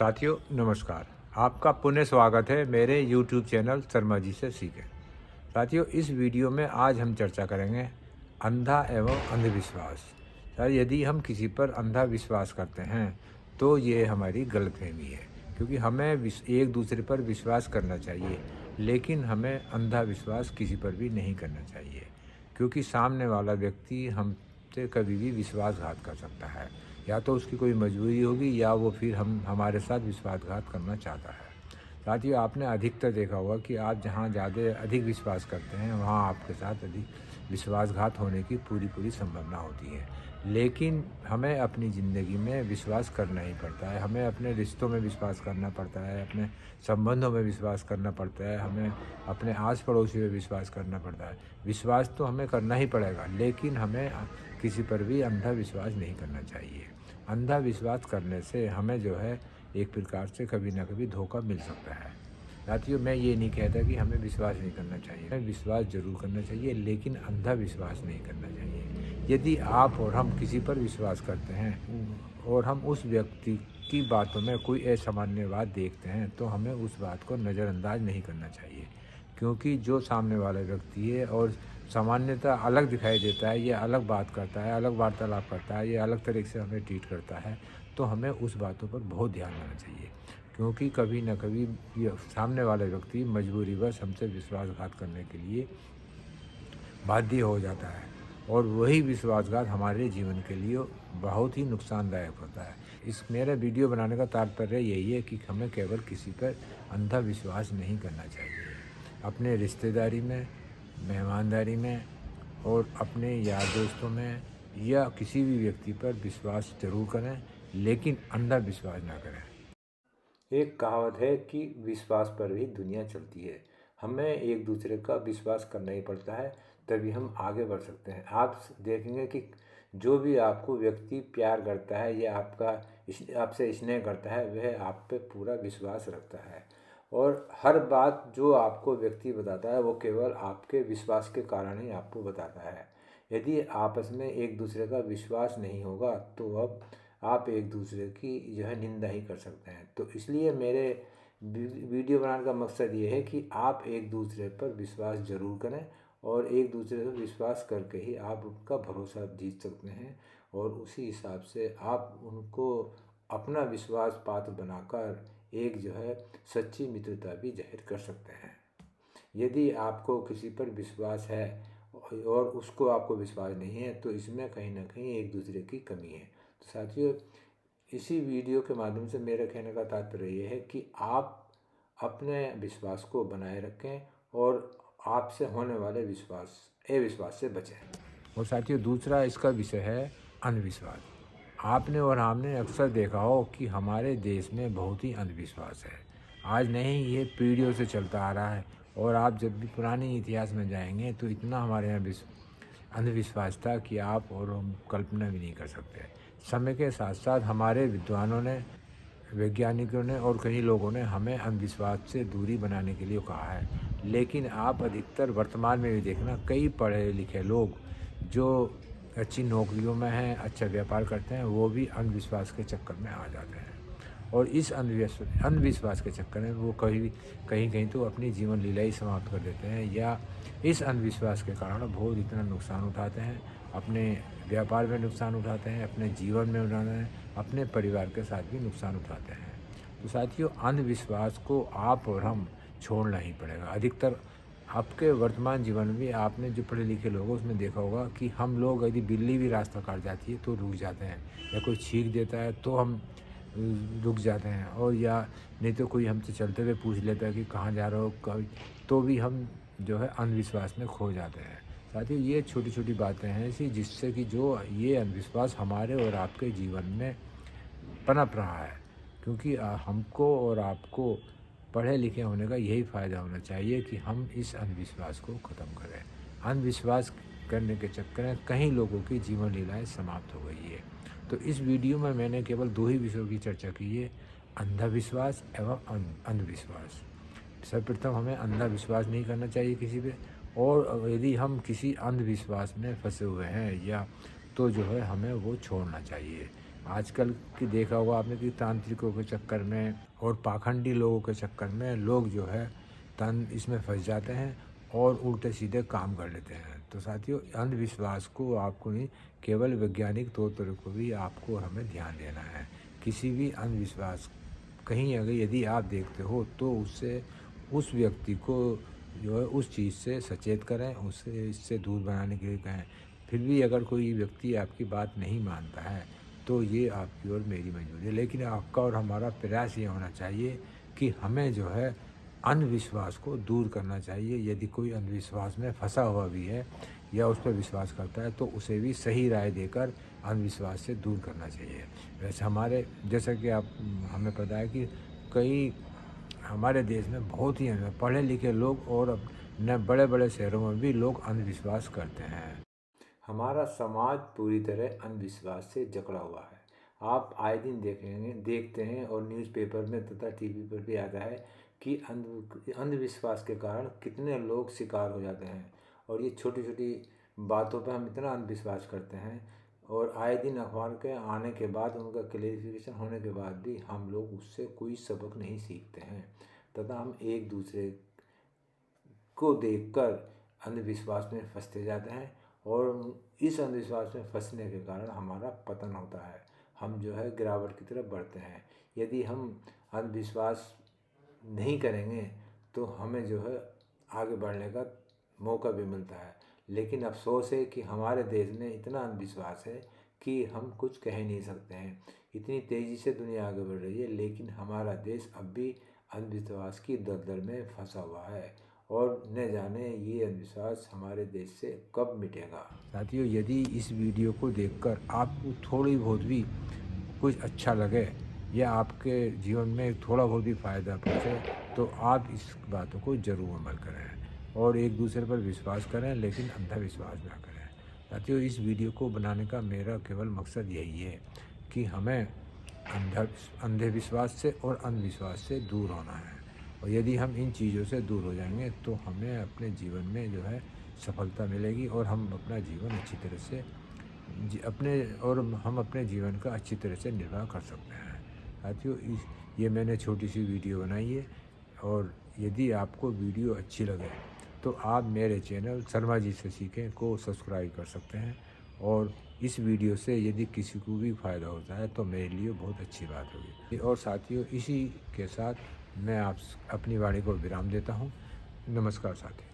साथियों नमस्कार। आपका पुनः स्वागत है मेरे YouTube चैनल शर्मा जी से सीखें। साथियों इस वीडियो में आज हम चर्चा करेंगे अंधा एवं अंधविश्वास। सर यदि हम किसी पर अंधा विश्वास करते हैं तो ये हमारी गलतफहमी है, क्योंकि हमें एक दूसरे पर विश्वास करना चाहिए, लेकिन हमें अंधा विश्वास किसी पर भी नहीं करना चाहिए, क्योंकि सामने वाला व्यक्ति हमसे कभी भी विश्वासघात कर सकता है। या तो उसकी कोई मजबूरी होगी या वो फिर हमारे साथ विश्वासघात करना चाहता है। साथियों आपने अधिकतर देखा होगा कि आप जहाँ ज़्यादा अधिक विश्वास करते हैं वहाँ आपके साथ अधिक विश्वासघात होने की पूरी संभावना होती है। लेकिन हमें अपनी ज़िंदगी में विश्वास करना ही पड़ता है, हमें अपने रिश्तों में विश्वास करना पड़ता है, अपने संबंधों में विश्वास करना पड़ता है, हमें अपने आस पड़ोसी में विश्वास करना पड़ता है। विश्वास तो हमें करना ही पड़ेगा, लेकिन हमें किसी पर भी अंधा विश्वास नहीं करना चाहिए। अंधा विश्वास करने से हमें जो है एक प्रकार से कभी ना कभी धोखा मिल सकता है। साथियों मैं ये नहीं कहता कि हमें विश्वास नहीं करना चाहिए, हमें विश्वास जरूर करना चाहिए, लेकिन अंधा विश्वास नहीं करना चाहिए। यदि आप और हम किसी पर विश्वास करते हैं और हम उस व्यक्ति की बातों में कोई असामान्य बात देखते हैं तो हमें उस बात को नज़रअंदाज नहीं करना चाहिए, क्योंकि जो सामने वाला व्यक्ति है और सामान्यतः अलग दिखाई देता है, ये अलग बात करता है, अलग वार्तालाप करता है, ये अलग तरीके से हमें ट्रीट करता है, तो हमें उस बातों पर बहुत ध्यान देना चाहिए, क्योंकि कभी न कभी ये सामने वाला व्यक्ति मजबूरीवश हमसे विश्वासघात करने के लिए बाध्य हो जाता है, और वही विश्वासघात हमारे जीवन के लिए बहुत ही नुकसानदायक होता है। इस मेरे वीडियो बनाने का तात्पर्य यही है कि हमें केवल किसी पर अंधा विश्वास नहीं करना चाहिए। अपने रिश्तेदारी में, मेहमानदारी में और अपने यार दोस्तों में या किसी भी व्यक्ति पर विश्वास जरूर करें, लेकिन अंधा विश्वास ना करें। एक कहावत है कि विश्वास पर ही दुनिया चलती है। हमें एक दूसरे का विश्वास करना ही पड़ता है, तभी हम आगे बढ़ सकते हैं। आप देखेंगे कि जो भी आपको व्यक्ति प्यार करता है या आपसे स्नेह करता है, वह आप पे पूरा विश्वास रखता है, और हर बात जो आपको व्यक्ति बताता है वो केवल आपके विश्वास के कारण ही आपको बताता है। यदि आपस में एक दूसरे का विश्वास नहीं होगा तो अब आप एक दूसरे की जो है निंदा ही कर सकते हैं। तो इसलिए मेरे वीडियो बनाने का मकसद ये है कि आप एक दूसरे पर विश्वास ज़रूर करें, और एक दूसरे पर विश्वास करके ही आप उनका भरोसा जीत सकते हैं, और उसी हिसाब से आप उनको अपना विश्वास पात्र बनाकर एक जो है सच्ची मित्रता भी जाहिर कर सकते हैं। यदि आपको किसी पर विश्वास है और उसको आपको विश्वास नहीं है, तो इसमें कहीं ना कहीं एक दूसरे की कमी है। तो साथियों इसी वीडियो के माध्यम से मेरे कहने का तात्पर्य ये है कि आप अपने विश्वास को बनाए रखें और आपसे होने वाले अविश्वास से बचें। और साथियों दूसरा इसका विषय है अंधविश्वास। आपने और हमने अक्सर देखा हो कि हमारे देश में बहुत ही अंधविश्वास है। आज नहीं, ये पीढ़ियों से चलता आ रहा है, और आप जब भी पुराने इतिहास में जाएंगे तो इतना हमारे यहाँ अंधविश्वास था कि आप और हम कल्पना भी नहीं कर सकते। समय के साथ साथ हमारे विद्वानों ने, वैज्ञानिकों ने और कई लोगों ने हमें अंधविश्वास से दूरी बनाने के लिए कहा है, लेकिन आप अधिकतर वर्तमान में भी देखना, कई पढ़े लिखे लोग जो अच्छी नौकरियों में हैं, अच्छा व्यापार करते हैं, वो भी अंधविश्वास के चक्कर में आ जाते हैं, और इस अंधविश्वास के चक्कर में वो कहीं कहीं तो अपनी जीवन लीला ही समाप्त कर देते हैं, या इस अंधविश्वास के कारण बहुत इतना नुकसान उठाते हैं, अपने व्यापार में नुकसान उठाते हैं, अपने जीवन में उठाते हैं, अपने परिवार के साथ भी नुकसान उठाते हैं। तो साथियों अंधविश्वास को आप और हम छोड़ना ही पड़ेगा। अधिकतर आपके वर्तमान जीवन में आपने जो पढ़े लिखे लोग हैं उसमें देखा होगा कि हम लोग यदि बिल्ली भी रास्ता काट जाती है तो रुक जाते हैं, या कोई छींक देता है तो हम रुक जाते हैं, और या नहीं तो कोई हमसे चलते हुए पूछ लेता है कि कहाँ जा रहे हो, तो भी हम जो है अंधविश्वास में खो जाते हैं। साथियों ये छोटी छोटी बातें हैं ऐसी जिससे कि जो ये अंधविश्वास हमारे और आपके जीवन में पनप रहा है, क्योंकि हमको और आपको पढ़े लिखे होने का यही फ़ायदा होना चाहिए कि हम इस अंधविश्वास को ख़त्म करें। अंधविश्वास करने के चक्कर में कई लोगों की जीवन लीलाएँ समाप्त हो गई है। तो इस वीडियो में मैंने केवल 2 ही विषयों की चर्चा की है, अंधविश्वास एवं अंधविश्वास। सर्वप्रथम हमें अंधा विश्वास नहीं करना चाहिए किसी पे, और यदि हम किसी अंधविश्वास में फंसे हुए हैं या तो जो है हमें वो छोड़ना चाहिए। आजकल की देखा होगा आपने कि तांत्रिकों के चक्कर में और पाखंडी लोगों के चक्कर में लोग जो है इसमें फंस जाते हैं और उल्टे सीधे काम कर लेते हैं। तो साथियों, अंधविश्वास को आपको नहीं, केवल वैज्ञानिक तौर तरीकों भी आपको हमें ध्यान देना है। किसी भी अंधविश्वास कहीं अगर यदि आप देखते हो तो उससे उस व्यक्ति को जो है उस चीज़ से सचेत करें, उसे इससे दूर बनाने के लिए कहें। फिर भी अगर कोई व्यक्ति आपकी बात नहीं मानता है तो ये आपकी और मेरी मजबूरी है, लेकिन आपका और हमारा प्रयास ये होना चाहिए कि हमें जो है अंधविश्वास को दूर करना चाहिए। यदि कोई अंधविश्वास में फंसा हुआ भी है या उस पर विश्वास करता है तो उसे भी सही राय देकर अंधविश्वास से दूर करना चाहिए। वैसे हमारे जैसा कि आप हमें पता है कि कई हमारे देश में बहुत ही पढ़े लिखे लोग और न बड़े बड़े शहरों में भी लोग अंधविश्वास करते हैं। हमारा समाज पूरी तरह अंधविश्वास से जकड़ा हुआ है। आप आए दिन देखते हैं और न्यूज़पेपर में तथा टीवी पर भी आता है कि अंधविश्वास के कारण कितने लोग शिकार हो जाते हैं। और ये छोटी छोटी बातों पर हम इतना अंधविश्वास करते हैं और आए दिन अखबार के आने के बाद, उनका क्लेरिफिकेशन होने के बाद भी हम लोग उससे कोई सबक नहीं सीखते हैं तथा हम एक दूसरे को देखकर अंधविश्वास में फंसते जाते हैं और इस अंधविश्वास में फंसने के कारण हमारा पतन होता है। हम जो है गिरावट की तरफ बढ़ते हैं। यदि हम अंधविश्वास नहीं करेंगे तो हमें जो है आगे बढ़ने का मौका भी मिलता है। लेकिन अफसोस है कि हमारे देश में इतना अंधविश्वास है कि हम कुछ कह नहीं सकते हैं। इतनी तेज़ी से दुनिया आगे बढ़ रही है लेकिन हमारा देश अब भी अंधविश्वास की दलदल में फंसा हुआ है और न जाने ये अंधविश्वास हमारे देश से कब मिटेगा। साथियों, यदि इस वीडियो को देखकर आपको थोड़ी बहुत भी कुछ अच्छा लगे या आपके जीवन में थोड़ा बहुत भी फ़ायदा पहुँचे तो आप इस बातों को ज़रूर अमल करें और एक दूसरे पर विश्वास करें, लेकिन अंधविश्वास ना करें। साथियों, इस वीडियो को बनाने का मेरा केवल मकसद यही है कि हमें अंधविश्वास से और अंधविश्वास से दूर होना है। और यदि हम इन चीज़ों से दूर हो जाएंगे तो हमें अपने जीवन में जो है सफलता मिलेगी और हम अपना जीवन अच्छी तरह से हम अपने जीवन का अच्छी तरह से निर्वाह कर सकते हैं। साथियों, ये मैंने छोटी सी वीडियो बनाई है और यदि आपको वीडियो अच्छी लगे तो आप मेरे चैनल शर्मा जी से सीखें को सब्सक्राइब कर सकते हैं और इस वीडियो से यदि किसी को भी फ़ायदा होता है तो मेरे लिए बहुत अच्छी बात होगी। और साथियों, इसी के साथ मैं आप अपनी वाणी को विराम देता हूँ। नमस्कार साथियों।